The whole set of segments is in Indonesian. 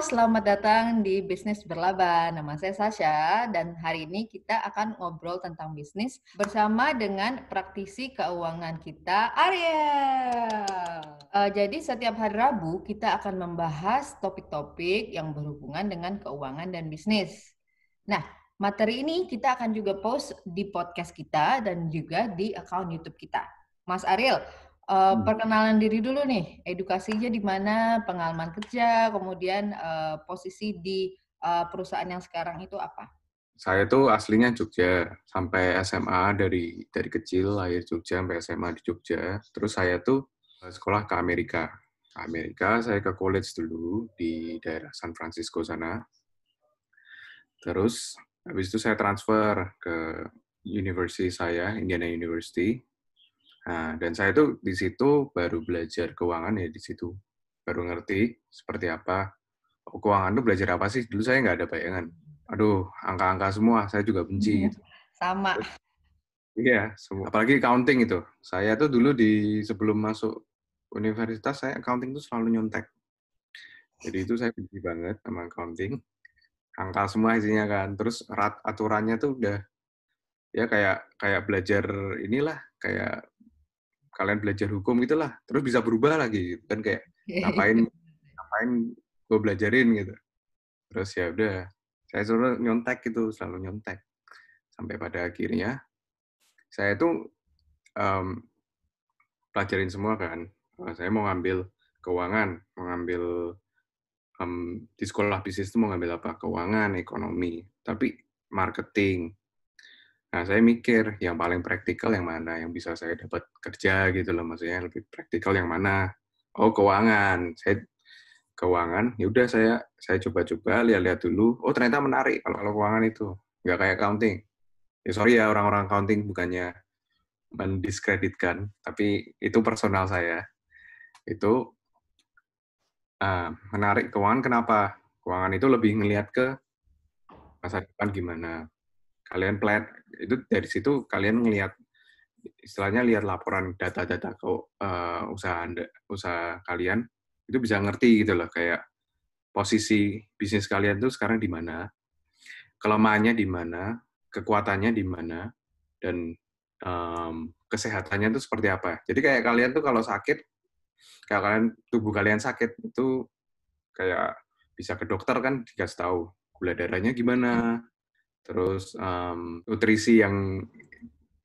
selamat datang di Bisnis Berlaba. Nama saya Sasha dan hari ini kita akan ngobrol tentang bisnis bersama dengan praktisi keuangan kita, Ariel. Jadi setiap hari Rabu kita akan membahas topik-topik yang berhubungan dengan keuangan dan bisnis. Nah, materi ini kita akan juga post di podcast kita dan juga di akun YouTube kita. Mas Ariel, perkenalan diri dulu nih, edukasinya di mana, pengalaman kerja, kemudian posisi di perusahaan yang sekarang itu apa? Saya tuh aslinya Jogja, sampai SMA dari kecil, lahir Jogja sampai SMA di Jogja. Terus saya tuh sekolah ke Amerika. Ke Amerika, saya ke college dulu di daerah San Francisco sana. Terus habis itu saya transfer ke university saya, Indiana University. Nah, dan saya tuh di situ baru belajar keuangan ya di situ. Baru ngerti seperti apa. Oh, keuangan tuh belajar apa sih? Dulu saya nggak ada bayangan. Aduh, angka-angka semua, saya juga benci gitu. Sama. Iya, semua. Apalagi accounting itu. Saya tuh dulu sebelum masuk universitas, saya accounting tuh selalu nyontek. Jadi itu saya benci banget sama accounting. Angka semua isinya kan. Terus aturannya tuh udah ya kayak kayak belajar inilah, kayak kalian belajar hukum gitulah. Terus bisa berubah lagi gitu. Kan kayak ngapain ngapain gue belajarin gitu. Terus ya udah, saya suruh nyontek gitu, selalu nyontek. Sampai pada akhirnya saya tuh em, pelajarin semua kan. Saya mau ngambil keuangan, mau ngambil di sekolah bisnis itu mau ngambil apa? Keuangan, ekonomi, tapi marketing. Nah, saya mikir yang paling praktikal yang mana, yang bisa saya dapat kerja gitu loh, maksudnya lebih praktikal yang mana? Oh, keuangan. Saya keuangan, ya udah saya coba-coba lihat-lihat dulu. Oh, ternyata menarik kalau keuangan itu. Nggak kayak accounting. Ya sorry ya orang-orang accounting bukannya mendiskreditkan, tapi itu personal saya. Itu menarik keuangan kenapa? Keuangan itu lebih ngelihat ke masa depan gimana. Kalian plan itu dari situ kalian ngelihat istilahnya lihat laporan data-data ke usaha kalian itu bisa ngerti gitu loh kayak posisi bisnis kalian tuh sekarang di mana, kelemahannya di mana, kekuatannya di mana, dan kesehatannya itu seperti apa. Jadi kayak kalian tuh kalau sakit, kalau kalian tubuh kalian sakit itu kayak bisa ke dokter kan dikasih tahu gula darahnya gimana, terus nutrisi yang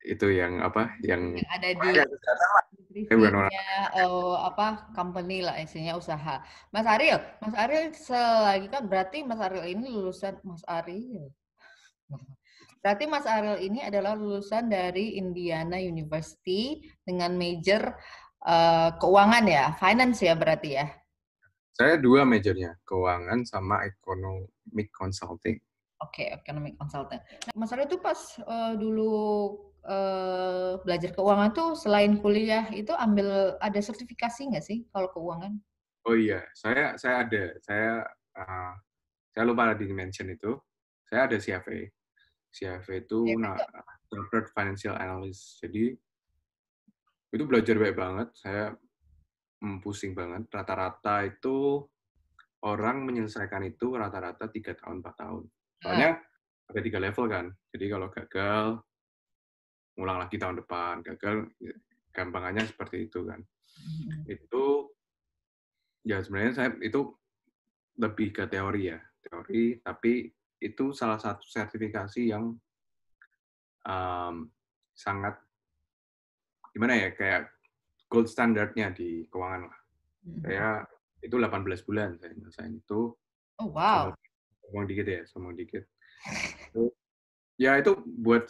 itu yang apa, yang Yang ada di kayak kesehatan lah. Bukan orang. nutrisinya company lah, isinya usaha. Mas Ariel selagi kan berarti Mas Ariel ini lulusan Mas Ariel. Berarti Mas Ariel ini adalah lulusan dari Indiana University dengan major keuangan ya, finance ya berarti ya. Saya dua majornya, keuangan sama economic consulting. Oke, economic consultant. Nah, Mas Ariel itu pas dulu belajar keuangan tuh selain kuliah itu ambil ada sertifikasi nggak sih kalau keuangan? Oh iya, saya ada, uh, saya lupa di mention itu. Saya ada CFA. CFA itu CFA itu Chartered Financial Analyst. Jadi itu belajar baik banget. Saya pusing banget. Rata-rata itu orang menyelesaikan itu rata-rata 3 tahun, 4 tahun. ah, Soalnya ada 3 level kan. Jadi kalau gagal, ngulang lagi tahun depan. Gagal, gampangannya seperti itu kan. Itu, ya sebenarnya saya itu lebih ke teori ya. Teori, tapi itu salah satu sertifikasi yang sangat, gimana ya, kayak gold standardnya di keuangan lah. Saya itu 18 bulan saya nyelesain itu. oh Sombong, wow. sombong dikit ya, sombong dikit. Itu, ya itu buat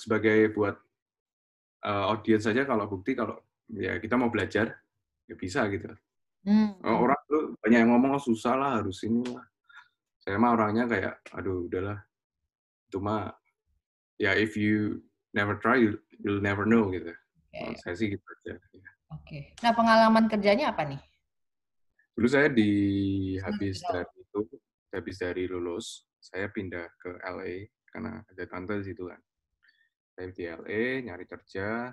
audiens saja kalau bukti kalau ya kita mau belajar ya bisa gitu. Hmm. Orang tuh banyak yang ngomong oh, susah lah harus inilah. Saya mah orangnya kayak aduh udahlah itu mah ya if you never try you'll never know gitu. Kalau Oke, saya sih gitu aja. oke. Nah, pengalaman kerjanya apa nih? Dulu saya Seluruh Jawa. habis dari lulus saya pindah ke LA karena ada tante di situ kan. Saya di LA nyari kerja.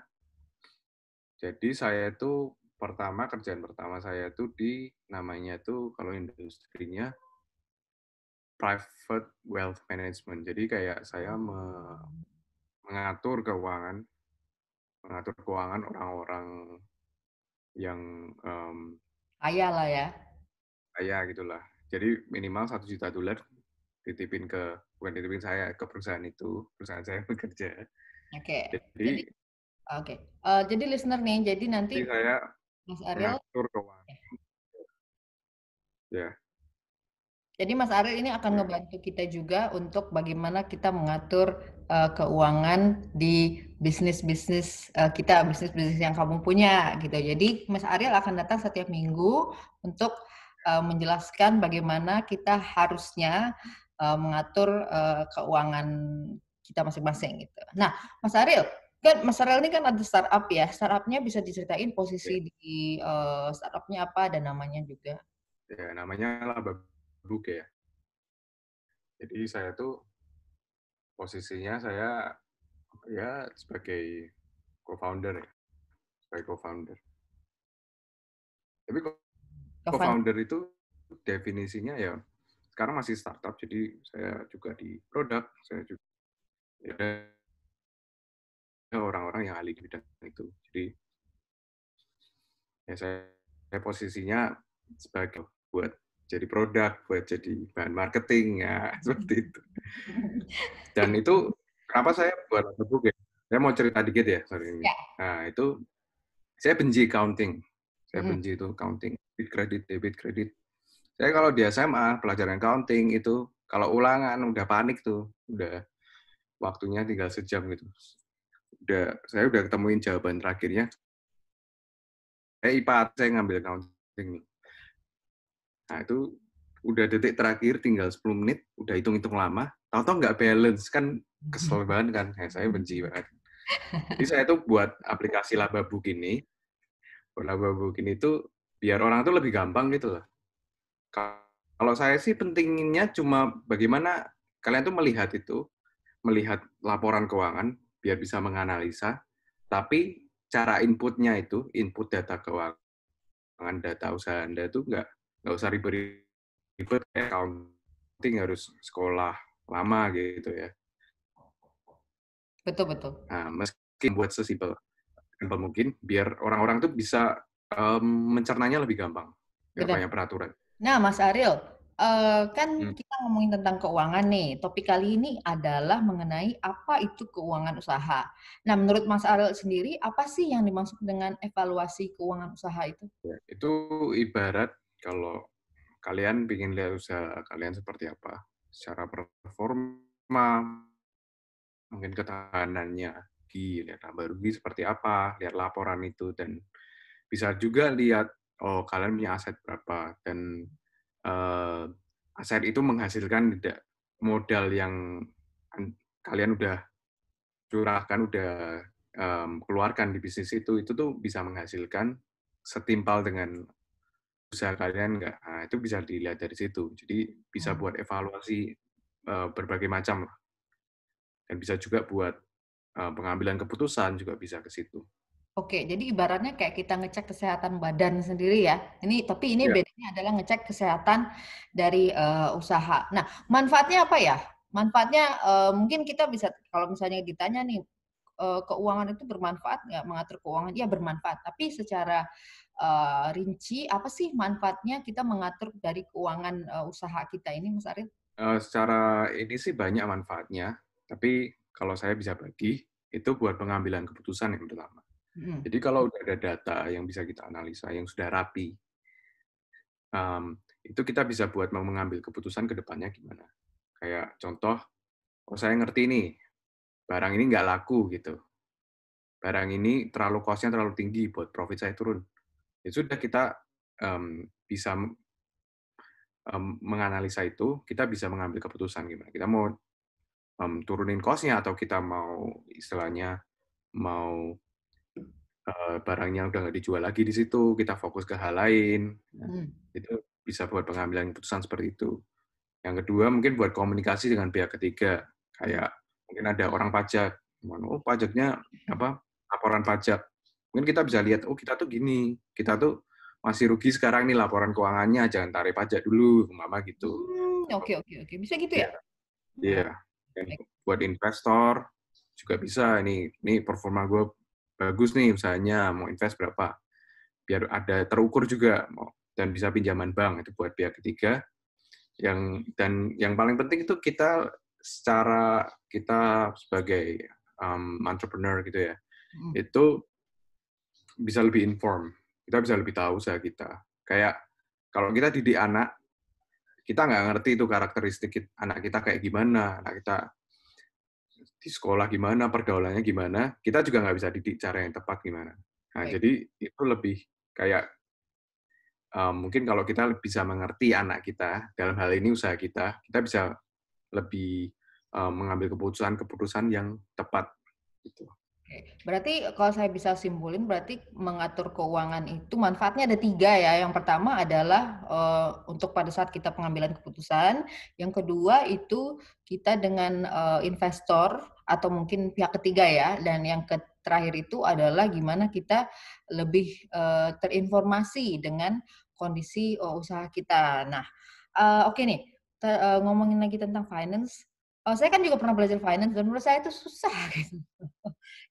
Jadi saya itu kerjaan pertama saya itu di namanya itu kalau industrinya private wealth management. Jadi kayak saya mengatur keuangan orang-orang yang Kaya lah ya. kaya gitulah. Jadi minimal $1 juta bukan dititipin saya ke perusahaan perusahaan saya bekerja. Oke. Jadi, Jadi oke. Jadi listener nih, jadi nanti saya Mas Ariel, mengatur keuangan. Ya, jadi Mas Ariel ini akan ya, ngebantu kita juga untuk bagaimana kita mengatur keuangan di bisnis-bisnis kita, bisnis-bisnis yang kamu punya gitu. Jadi Mas Ariel akan datang setiap minggu untuk menjelaskan bagaimana kita harusnya mengatur keuangan kita masing-masing gitu. Nah, Mas Ariel, kan Mas Ariel ini kan ada startup ya. Startupnya bisa diceritain ya. posisi di startupnya apa dan namanya juga. Ya, namanya Laba Book ya. Jadi saya tuh posisinya saya ya sebagai co-founder ya, sebagai co-founder. Tapi Tovan. co-founder itu definisinya ya sekarang masih startup, jadi saya juga di produk, saya juga ya, orang-orang yang ahli di bidang itu. Jadi ya saya posisinya sebagai buat jadi produk, buat jadi bahan marketing ya seperti itu. Dan itu kenapa saya buat buku ya? Saya mau cerita dikit ya sorry ini. Ya. Nah itu saya benci accounting. Saya Mm-mm. benci itu accounting, debit kredit. Saya kalau di SMA pelajaran accounting itu kalau ulangan udah panik tuh, udah waktunya tinggal sejam gitu. Saya udah ketemuin jawaban terakhirnya. IPA saya ngambil accounting nih. Nah itu udah detik terakhir tinggal 10 menit, udah hitung-hitung lama, tahu-tahu nggak balance kan kesel banget kan. Saya benci banget. Jadi saya tuh buat aplikasi Lababook ini. Lababook ini tuh biar orang tuh lebih gampang gitu loh. Kalau saya sih pentingnya cuma bagaimana kalian tuh melihat laporan keuangan biar bisa menganalisa, tapi cara inputnya itu, input data keuangan, data usaha Anda itu nggak usah ribet kayak accounting harus sekolah lama gitu ya. Betul, betul. Nah, meski buat sesimpel mungkin, biar orang-orang tuh bisa mencernanya lebih gampang, nggak Benar. banyak peraturan. Nah, Mas Ariel, kan Hmm. kita ngomongin tentang keuangan nih. Topik kali ini adalah mengenai apa itu keuangan usaha. Nah, menurut Mas Ariel sendiri, apa sih yang dimaksud dengan evaluasi keuangan usaha itu? Ya, itu ibarat kalau kalian ingin lihat usaha kalian seperti apa, secara performa, mungkin ketahanannya, lihat laba rugi seperti apa, lihat laporan itu, dan bisa juga lihat, oh kalian punya aset berapa, dan eh, aset itu menghasilkan tidak modal yang kalian udah curahkan, udah keluarkan di bisnis itu tuh bisa menghasilkan setimpal dengan usaha kalian nggak? Nah, itu bisa dilihat dari situ. Jadi bisa Hmm. buat evaluasi berbagai macam lah. Dan bisa juga buat pengambilan keputusan juga bisa ke situ. Oke, jadi ibaratnya kayak kita ngecek kesehatan badan sendiri ya. Tapi ini Iya. bedanya adalah ngecek kesehatan dari usaha. Nah, manfaatnya apa ya? Manfaatnya mungkin kita bisa kalau misalnya ditanya nih keuangan itu bermanfaat nggak mengatur keuangan? Iya bermanfaat. Tapi secara rinci apa sih manfaatnya kita mengatur dari keuangan usaha kita ini, Mas Arief? Secara ini sih banyak manfaatnya, tapi kalau saya bisa bagi, itu buat pengambilan keputusan yang pertama. Hmm. Jadi kalau udah ada data yang bisa kita analisa, yang sudah rapi, itu kita bisa buat mau mengambil keputusan ke depannya gimana. Kayak contoh, oh saya ngerti nih, barang ini nggak laku gitu. Barang ini terlalu cost-nya terlalu tinggi buat profit saya turun. Ya sudah kita bisa menganalisa itu, kita bisa mengambil keputusan gimana. Kita mau turunin cost-nya atau kita mau istilahnya mau barangnya udah nggak dijual lagi di situ, kita fokus ke hal lain. Nah, Hmm. itu bisa buat pengambilan keputusan seperti itu. Yang kedua mungkin buat komunikasi dengan pihak ketiga, Hmm. kayak mungkin ada orang pajak, oh pajaknya apa laporan pajak, mungkin kita bisa lihat, oh kita tuh gini, kita tuh masih rugi sekarang nih laporan keuangannya, jangan tarik pajak dulu, mama gitu. Oke, oke, oke. Bisa gitu ya? Iya, iya. Oh, Dan baik. buat investor juga bisa. Ini performa gue bagus nih, usahanya mau invest berapa. Biar ada terukur juga, dan bisa pinjaman bank itu buat pihak ketiga. Dan yang paling penting itu kita sebagai entrepreneur gitu ya, Mm. itu bisa lebih inform. Kita bisa lebih tahu usaha kita. Kayak kalau kita didik anak, kita nggak ngerti itu karakteristik anak kita kayak gimana, anak kita di sekolah gimana, pergaulannya gimana, kita juga nggak bisa didik cara yang tepat gimana. Nah, Baik. jadi itu lebih kayak mungkin kalau kita bisa mengerti anak kita, dalam hal ini usaha kita bisa lebih mengambil keputusan-keputusan yang tepat gitu. Oke. Berarti kalau saya bisa simpulin, berarti mengatur keuangan itu manfaatnya ada 3 ya. Yang pertama adalah untuk pada saat kita pengambilan keputusan. Yang kedua itu kita dengan investor atau mungkin pihak ketiga ya. Dan yang terakhir itu adalah gimana kita lebih terinformasi dengan kondisi usaha kita. Nah, oke nih, ngomongin lagi tentang finance. Saya kan juga pernah belajar finance dan menurut saya itu susah gitu.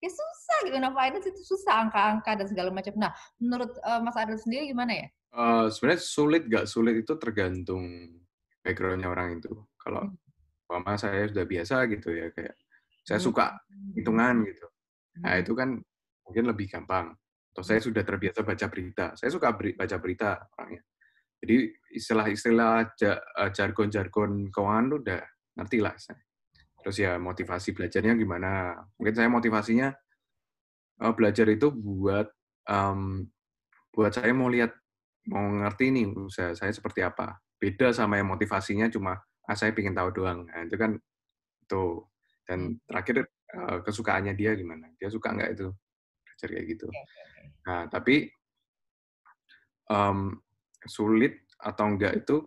Ya susah gitu, nah finance itu susah, angka-angka dan segala macam. Nah, menurut, Mas Adel sendiri gimana ya? Sebenarnya sulit nggak sulit itu tergantung background-nya orang itu. Kalau Mmm, umpama saya sudah biasa gitu ya, kayak saya mhm, suka mhm, hitungan gitu. Nah, mhm, itu kan mungkin lebih gampang. Atau saya sudah terbiasa baca berita. Saya suka baca berita orangnya. Jadi istilah-istilah jargon-jargon keuangan tuh udah ngerti lah saya. Terus ya motivasi belajarnya gimana. Mungkin saya motivasinya belajar itu mmm, buat saya mau ngerti nih usaha saya seperti apa. Beda sama yang motivasinya cuma, saya pengen tahu doang. Nah, itu kan itu. mmm, Dan terakhir, kesukaannya dia gimana, dia suka nggak itu belajar kayak gitu. oke, oke, oke. Nah, tapi, mmm, sulit atau enggak itu,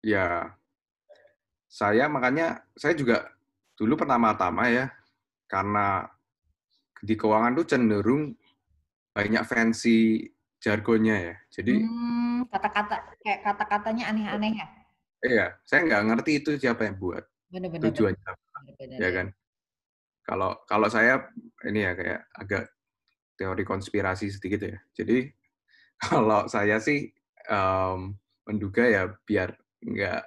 ya saya juga dulu pertama-tama ya, karena di keuangan tuh cenderung banyak fancy jargonnya ya. Jadi Kata-kata kayak kata-katanya aneh-aneh ya? iya, saya nggak ngerti itu siapa yang buat, Bener, bener, bener, tujuannya apa, bener, bener, ya ya. kan. Kalau kalau saya ini ya, kayak agak teori konspirasi sedikit ya. Jadi kalau saya sih, menduga ya biar nggak,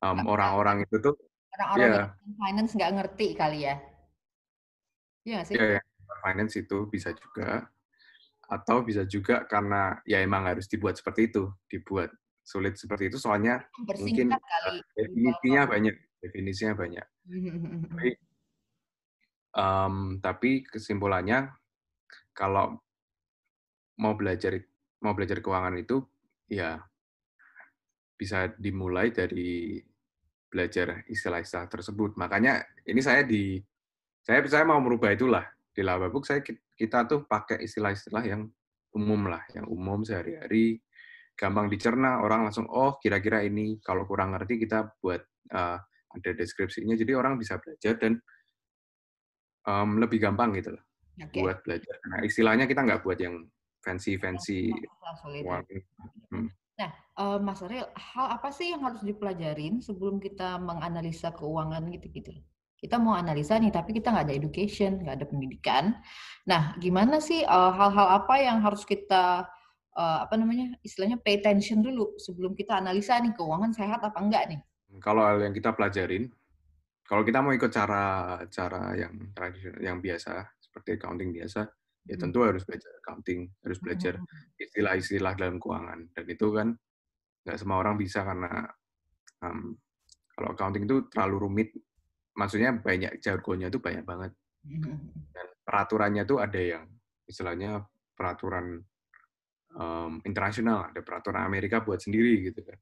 Nggak orang-orang itu tuh orang-orang yang ya finance nggak ngerti kali ya? Iya nggak sih? ya yang finance itu bisa juga, atau bisa juga karena ya emang harus dibuat seperti itu, dibuat sulit seperti itu soalnya mungkin, Bersingkat kali, simpelkan. definisinya banyak. Mhm, mhm, Tapi, mhm. tapi kesimpulannya kalau mau belajar mau belajar keuangan itu, ya bisa dimulai dari belajar istilah-istilah tersebut. Makanya ini saya mau merubah itulah. Di Lababook kita tuh pakai istilah-istilah yang umum lah, yang umum sehari-hari, gampang dicerna, orang langsung, oh kira-kira ini. Kalau kurang ngerti kita buat ada deskripsinya, jadi orang bisa belajar dan lebih gampang gitu loh Oke. buat belajar. Nah, istilahnya kita nggak buat yang Yang fancy-fancy susah-susah, sulit ya. uang. Hmm. Nah, Mas Ariel, hal apa sih yang harus dipelajarin sebelum kita menganalisa keuangan gitu-gitu? Kita mau analisa nih, tapi kita nggak ada education, nggak ada pendidikan. Nah, gimana sih hal-hal apa yang harus kita apa namanya, istilahnya pay attention dulu sebelum kita analisa nih keuangan sehat apa enggak nih? Kalau hal yang kita pelajarin, kalau kita mau ikut cara cara yang tradisional, yang biasa, seperti accounting biasa, ya Mhm. tentu harus belajar accounting, harus Mhm, belajar mhm. istilah-istilah dalam keuangan. Dan itu kan nggak semua orang bisa karena kalau accounting itu terlalu rumit, maksudnya banyak jargonnya itu banyak banget. Mhm, mhm. Dan peraturannya tuh ada yang istilahnya peraturan internasional, ada peraturan Amerika buat sendiri gitu kan.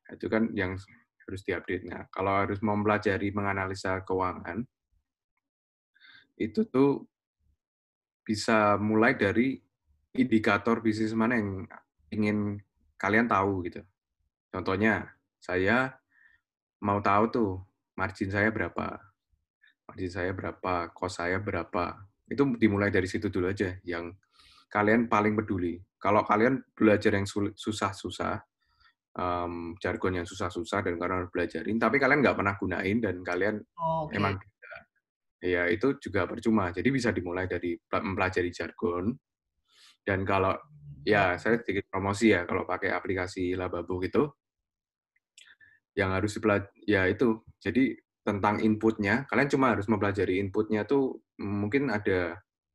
Nah, itu kan yang harus diupdate. Nah, kalau harus mempelajari menganalisa keuangan, itu tuh bisa mulai dari indikator bisnis mana yang ingin kalian tahu gitu. Contohnya, saya mau tahu tuh margin saya berapa, cost saya berapa. Itu dimulai dari situ dulu aja, yang kalian paling peduli. Kalau kalian belajar yang susah-susah, jargon yang susah-susah dan kalian harus belajarin, tapi kalian nggak pernah gunain dan kalian Oke. emang ya itu juga percuma. Jadi bisa dimulai dari mempelajari jargon dan kalau Oke. ya saya sedikit promosi ya kalau pakai aplikasi Lababo gitu yang harus ya itu. Jadi tentang inputnya, kalian cuma harus mempelajari inputnya tuh mungkin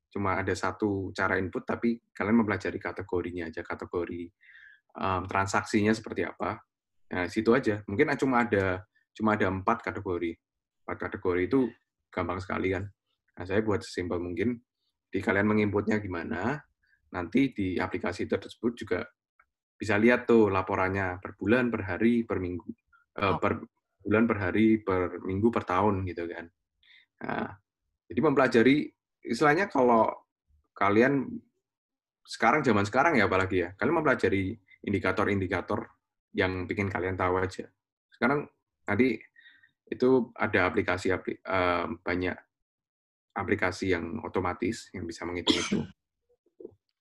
cuma ada satu cara input, tapi kalian mempelajari kategorinya aja, kategori transaksinya seperti apa. Nah, situ aja. Mungkin cuma ada 4 kategori. 4 kategori itu gampang sekali kan. Nah, saya buat sesimpel mungkin. Di kalian menginputnya gimana, nanti di aplikasi tersebut juga bisa lihat tuh laporannya per bulan, per hari, per minggu, Oh, per bulan, per hari, per minggu, per tahun gitu kan. Nah, jadi mempelajari istilahnya kalau kalian zaman sekarang ya apalagi ya, kalian mempelajari indikator-indikator yang bikin kalian tahu aja. Sekarang tadi itu ada banyak aplikasi yang otomatis yang bisa menghitung itu.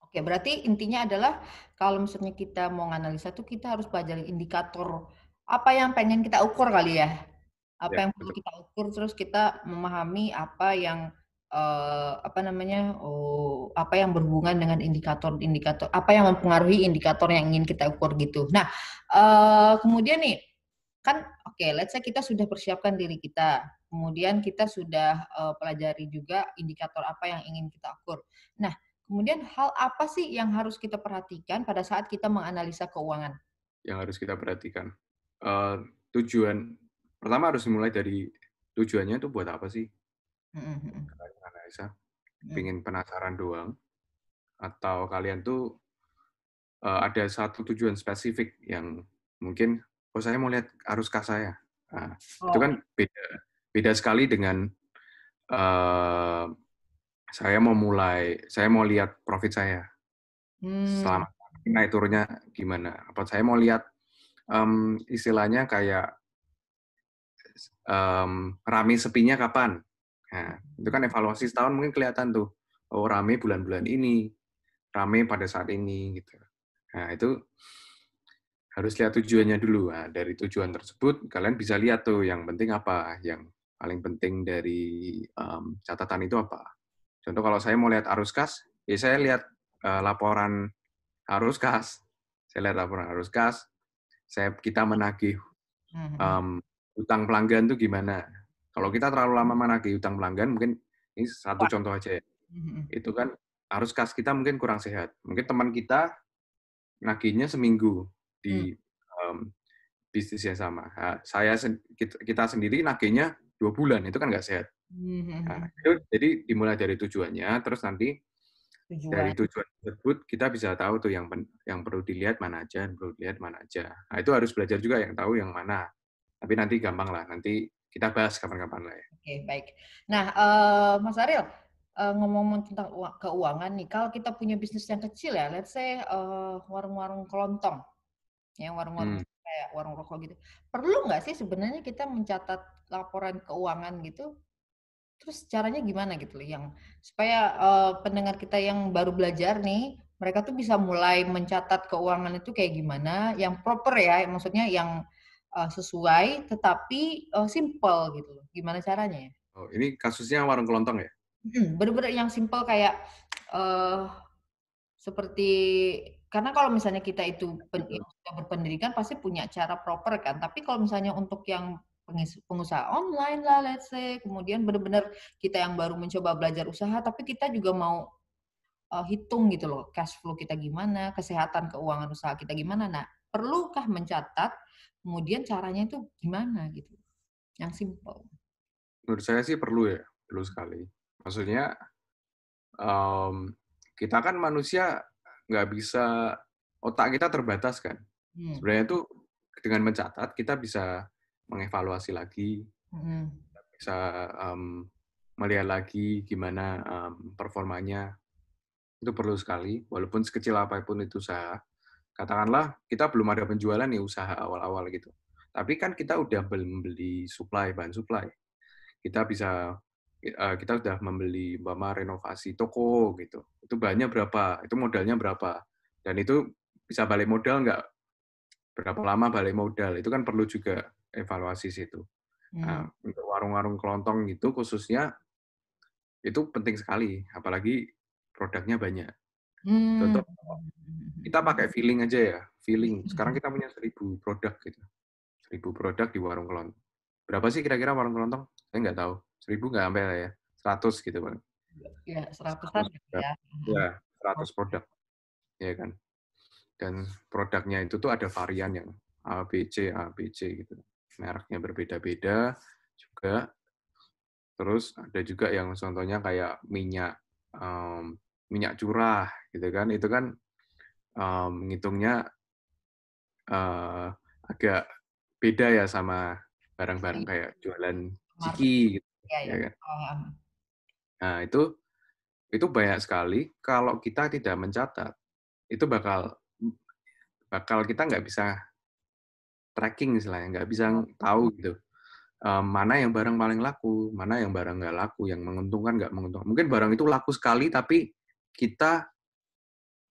oke, berarti intinya adalah kalau misalnya kita mau nganalisa tuh kita harus pelajari indikator apa yang pengen kita ukur kali ya. Apa Ya, yang perlu betul. kita ukur, terus kita memahami apa yang, apa namanya, apa yang berhubungan dengan indikator-indikator apa yang mempengaruhi indikator yang ingin kita ukur gitu. Nah, kemudian nih, kan oke, let's say kita sudah persiapkan diri kita, kemudian kita sudah, pelajari juga indikator apa yang ingin kita ukur. Nah, kemudian hal apa sih yang harus kita perhatikan pada saat kita menganalisa keuangan? Yang harus kita perhatikan. Eh, tujuan pertama harus mulai dari tujuannya itu buat apa sih? Mhm mhm, Kalian analisa, mhm. pingin penasaran doang, atau kalian tuh ada satu tujuan spesifik yang mungkin, oh saya mau lihat arus kas saya. Nah, itu Oke. kan beda beda sekali dengan eh, saya mau lihat profit saya Mmm, selama naik turunnya gimana. Apa saya mau lihat istilahnya kayak rame sepinya kapan. Nah, itu kan evaluasi setahun mungkin kelihatan tuh, oh rame bulan-bulan ini, rame pada saat ini gitu. Nah, itu harus lihat tujuannya dulu. Nah, dari tujuan tersebut kalian bisa lihat tuh yang penting apa, yang paling penting dari catatan itu apa. Contoh kalau saya mau lihat arus kas, ya saya lihat laporan arus kas. Saya lihat laporan arus kas, kita menagih mhm um, utang pelanggan tuh gimana. Kalau kita terlalu lama menagih utang pelanggan, mungkin ini satu mhm. contoh aja ya. Mhm Itu kan arus kas kita mungkin kurang sehat. Mungkin teman kita nagihnya seminggu mhm. di bisnis yang sama. Nah, kita sendiri nagihnya 2 bulan, itu kan nggak sehat. Mhm Nah, mhm. itu jadi dimulai dari tujuannya, terus nanti dari Tujuan. tujuan tersebut kita bisa tahu tuh yang perlu dilihat mana aja, yang perlu dilihat mana aja. Nah, itu harus belajar juga yang tahu yang mana. Tapi nanti gampang lah, nanti kita bahas kapan-kapan lah ya. Oke, baik. Nah, Mas Ariel, ngomong-ngomong tentang keuangan nih, kalau kita punya bisnis yang kecil ya, let's say, warung-warung kelontong, ya warung-warung Hmm. kayak warung rokok gitu. Perlu nggak sih sebenarnya kita mencatat laporan keuangan gitu? Terus caranya gimana gitu loh yang supaya, pendengar kita yang baru belajar nih, mereka tuh bisa mulai mencatat keuangan itu kayak gimana, yang proper ya, maksudnya yang, sesuai tetapi, simpel gitu loh, gimana caranya ya? Oh, ini kasusnya warung kelontong ya? Bener-bener yang simpel kayak, eee, seperti karena kalau misalnya kita itu Gitu. yang sudah berpendidikan pasti punya cara proper kan, tapi kalau misalnya untuk yang pengusaha online lah let's say, kemudian bener-bener kita yang baru mencoba belajar usaha, tapi kita juga mau, hitung gitu loh cash flow kita gimana, kesehatan keuangan usaha kita gimana. Nah, perlukah mencatat, kemudian caranya itu gimana gitu, yang simpel? Menurut saya sih perlu sekali. Maksudnya Mmm, kita kan manusia nggak bisa otak kita terbatas kan. Mmm, Sebenarnya itu dengan mencatat kita bisa mengevaluasi lagi, mhm. bisa, melihat lagi gimana, performanya. Itu perlu sekali, walaupun sekecil apapun itu usaha. Katakanlah kita belum ada penjualan nih usaha awal-awal gitu, tapi kan kita udah membeli bahan suplai. Kita udah membeli umpama renovasi toko gitu, itu bahannya berapa, itu modalnya berapa, dan itu bisa balik modal nggak? berapa lama balik modal, itu kan perlu juga evaluasi situ. Nah, untuk warung-warung kelontong itu khususnya, itu penting sekali, apalagi produknya banyak. Hmm. Contoh, kita pakai feeling aja ya, feeling. Sekarang kita punya 1.000 produk gitu. 1.000 produk di warung kelontong. Berapa sih kira-kira warung kelontong? Saya nggak tahu. 1.000 nggak sampai lah ya. 100 gitu, Bang. Ya, 100-an 100 gitu produk. ya. Ya, Oh, 100 produk. Ya kan. Dan produknya itu tuh ada varian yang A, B, C, A, B, C gitu. Mereknya berbeda-beda juga. Terus ada juga yang contohnya kayak minyak minyak curah gitu kan. Itu kan ngitungnya agak beda ya sama barang-barang kayak jualan market ciki gitu, ya ya ya. kan. Oh, Nah, itu banyak sekali kalau kita tidak mencatat, itu bakal bakal kita nggak bisa tracking istilahnya, nggak bisa tahu gitu, mana yang barang paling laku, mana yang barang nggak laku, yang menguntungkan, nggak menguntungkan. Mungkin barang itu laku sekali, tapi kita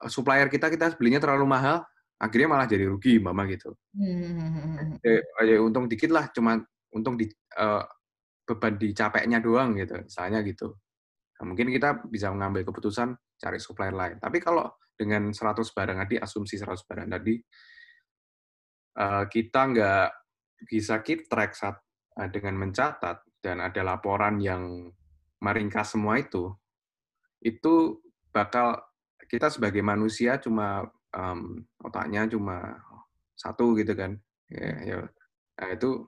supplier kita belinya terlalu mahal, akhirnya malah jadi rugi, umpama gitu. Untung dikit lah, cuma untung di beban di capeknya doang gitu, misalnya gitu. Nah, mungkin kita bisa mengambil keputusan cari supplier lain. Tapi kalau dengan 100 barang tadi, asumsi 100 barang tadi, kita nggak bisa keep track dengan mencatat dan ada laporan yang meringkas semua itu bakal kita sebagai manusia cuma otaknya cuma satu gitu kan. Ya, ya. Nah, itu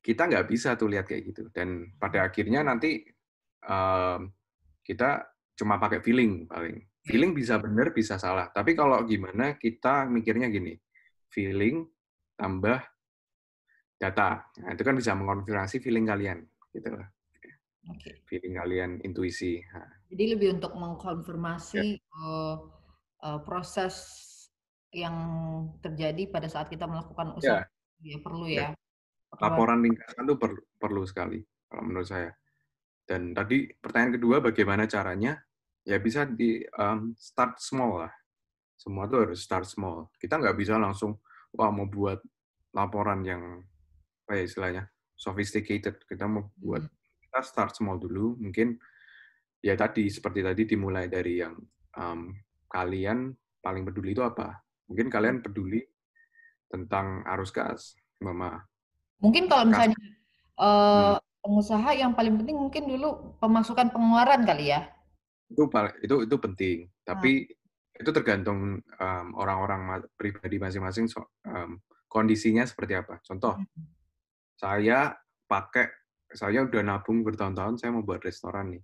kita nggak bisa tuh lihat kayak gitu. Dan pada akhirnya nanti kita cuma pakai feeling paling. Feeling bisa benar, bisa salah. Tapi kalau gimana kita mikirnya gini, feeling tambah data. Nah, itu kan bisa mengonfirmasi feeling kalian, gitu lah. oke. Feeling kalian, intuisi. Nah, Jadi lebih untuk ya, mengkonfirmasi proses yang terjadi pada saat kita melakukan usaha. ya, Ya perlu ya. ya. Perlu. Laporan ringkasan itu perlu sekali, kalau menurut saya. Dan tadi pertanyaan kedua, bagaimana caranya? Ya bisa di start small lah. Semua tuh harus start small. Kita nggak bisa langsung, wah mau buat laporan yang apa ya istilahnya sophisticated. Kita mau buat, kita start small dulu. Mungkin ya tadi seperti tadi dimulai dari yang kalian paling peduli itu apa? Mungkin kalian peduli tentang arus gas, mama Mungkin kalau kas. misalnya Hmm, pengusaha yang paling penting mungkin dulu pemasukan pengeluaran kali ya. itu penting. Hmm. Tapi itu tergantung orang-orang pribadi masing-masing kondisinya seperti apa. Contoh, saya pakai saya udah nabung bertahun-tahun, saya mau buat restoran nih.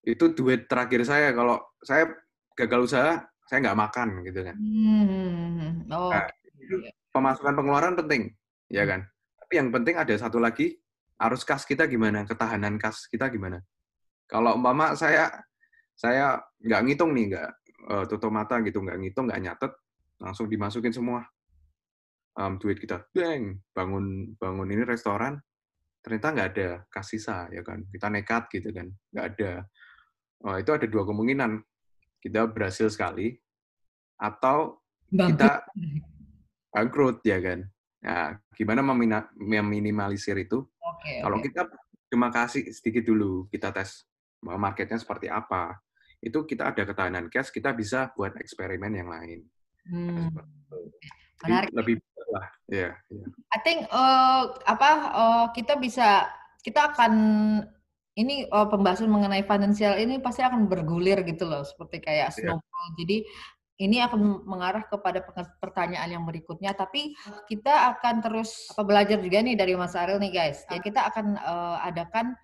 Itu duit terakhir saya, kalau saya gagal usaha, saya nggak makan gitu kan. Oh, Nah, oke. itu pemasukan pengeluaran penting, ya Hmm. kan. Tapi yang penting ada satu lagi, arus kas kita gimana, ketahanan kas kita gimana. Kalau umpama saya nggak ngitung nih, nggak tutup mata gitu, nggak ngitung, nggak nyatet, langsung dimasukin semua duit kita, bang, bangun bangun ini restoran, ternyata nggak ada kas sisa, ya kan. Kita nekat gitu kan, nggak ada. Itu ada dua kemungkinan, kita berhasil sekali, atau Bangkrut. kita bangkrut, ya kan. Nah, gimana meminimalisir itu? Oke, Kalau oke. kita cuma kasih sedikit dulu, kita tes marketnya seperti apa, itu kita ada ketahanan cash, kita bisa buat eksperimen yang lain. Nah, Hmm. seperti itu. Jadi Menarik. lebih lah, ya. Ya. I think kita akan ini pembahasan mengenai finansial ini pasti akan bergulir gitu loh, seperti kayak Ya. snowball. Jadi ini akan mengarah kepada pertanyaan yang berikutnya, tapi kita akan terus belajar juga nih dari Mas Ariel nih guys. Ya kita akan adakan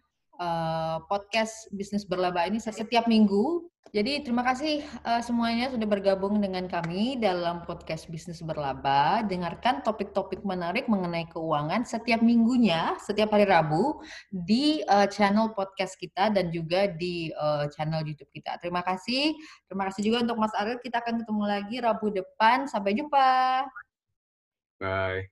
podcast bisnis berlaba ini setiap minggu. Jadi terima kasih semuanya sudah bergabung dengan kami dalam podcast bisnis berlaba. Dengarkan topik-topik menarik mengenai keuangan setiap minggunya, setiap hari Rabu di channel podcast kita dan juga di channel YouTube kita. Terima kasih. Terima kasih juga untuk Mas Ariel. Kita akan ketemu lagi Rabu depan. Sampai jumpa. Bye.